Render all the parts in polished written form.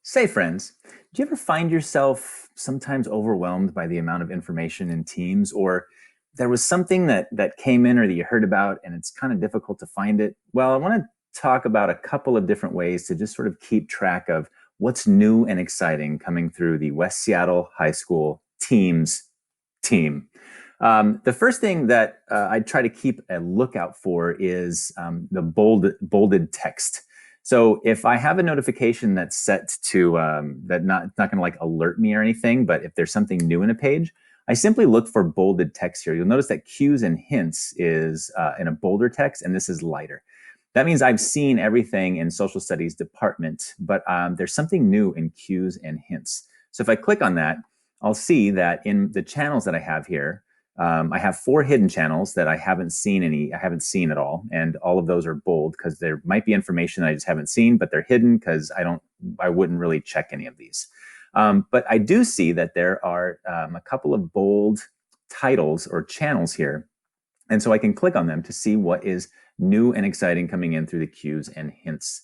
Say, friends, do you ever find yourself sometimes overwhelmed by the amount of information in Teams, or there was something that came in or that you heard about and it's kind of difficult to find it? Well, I want to talk about a couple of different ways to just sort of keep track of what's new and exciting coming through the West Seattle High School Teams team. The first thing that I try to keep a lookout for is the bolded text. So if I have a notification that's set to that not going to like alert me or anything, but if there's something new in a page, I simply look for bolded text here. You'll notice that cues and hints is in a bolder text, and this is lighter. That means I've seen everything in social studies department, but there's something new in cues and hints. So if I click on that, I'll see that in the channels that I have here, I have 4 hidden channels that I haven't seen at all. And all of those are bold because there might be information that I just haven't seen, but they're hidden because I wouldn't really check any of these. But I do see that there are a couple of bold titles or channels here. And so I can click on them to see what is new and exciting coming in through the cues and hints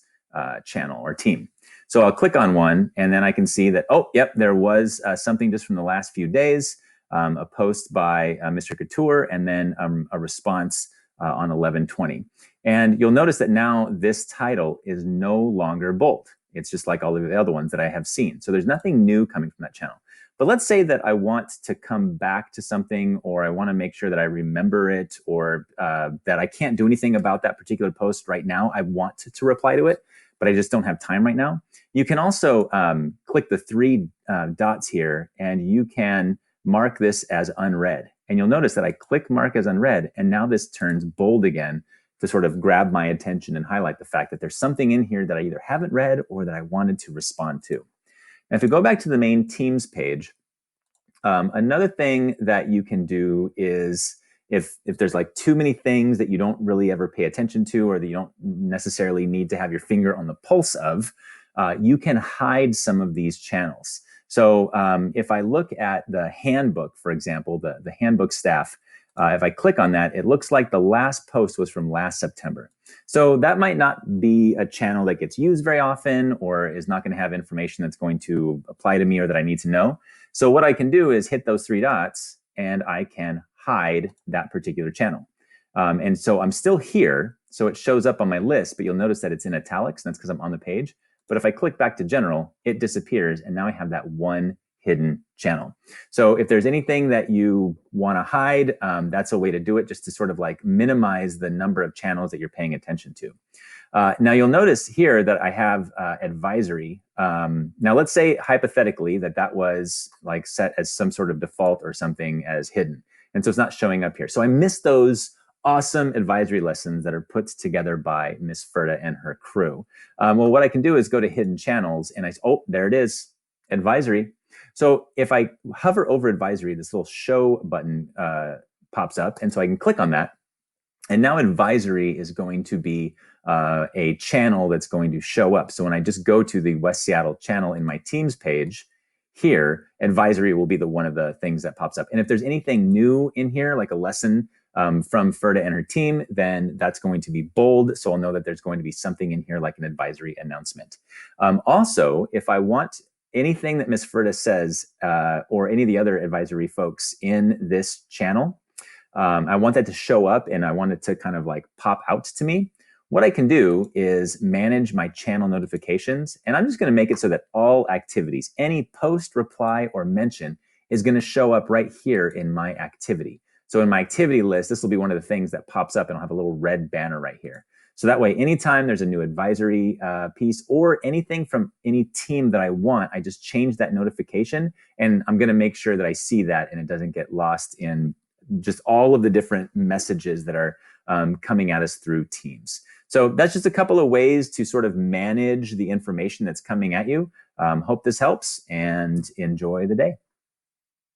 channel or team. So I'll click on one and then I can see that, oh, yep, there was something just from the last few days. A post by Mr. Couture, and then a response on 11/20. And you'll notice that now this title is no longer bold. It's just like all of the other ones that I have seen. So there's nothing new coming from that channel. But let's say that I want to come back to something, or I want to make sure that I remember it, or that I can't do anything about that particular post right now. I want to reply to it, but I just don't have time right now. You can also click the 3 dots here, and you can mark this as unread. And you'll notice that I click mark as unread, and now this turns bold again to sort of grab my attention and highlight the fact that there's something in here that I either haven't read or that I wanted to respond to. Now, if we go back to the main Teams page, another thing that you can do is if there's like too many things that you don't really ever pay attention to, or that you don't necessarily need to have your finger on the pulse of, you can hide some of these channels. So if I look at the handbook, for example, the handbook staff, if I click on that, it looks like the last post was from last September. So that might not be a channel that gets used very often, or is not going to have information that's going to apply to me or that I need to know. So what I can do is hit those 3 dots and I can hide that particular channel. And so I'm still here. So it shows up on my list, but you'll notice that it's in italics, and that's because I'm on the page. But if I click back to general, it disappears, and now I have that one hidden channel. So if there's anything that you want to hide, that's a way to do it, just to sort of like minimize the number of channels that you're paying attention to. Now you'll notice here that I have advisory. Now let's say hypothetically that was like set as some sort of default or something as hidden. And so it's not showing up here. So I missed those awesome advisory lessons that are put together by Miss Ferda and her crew. Well, what I can do is go to hidden channels, and oh, there it is, advisory. So if I hover over advisory, this little show button pops up, and so I can click on that. And now advisory is going to be a channel that's going to show up. So when I just go to the West Seattle channel in my Teams page, here, advisory will be one of the things that pops up. And if there's anything new in here, like a lesson from Ferda and her team, then that's going to be bold. So I'll know that there's going to be something in here like an advisory announcement. Also, if I want anything that Ms. Ferda says or any of the other advisory folks in this channel, I want that to show up, and I want it to kind of like pop out to me. What I can do is manage my channel notifications, and I'm just going to make it so that all activities, any post, reply, or mention is going to show up right here in my activity. So in my activity list, this will be one of the things that pops up, and I'll have a little red banner right here. So that way, anytime there's a new advisory piece or anything from any team that I want, I just change that notification, and I'm going to make sure that I see that and it doesn't get lost in just all of the different messages that are coming at us through Teams. So that's just a couple of ways to sort of manage the information that's coming at you. Hope this helps, and enjoy the day.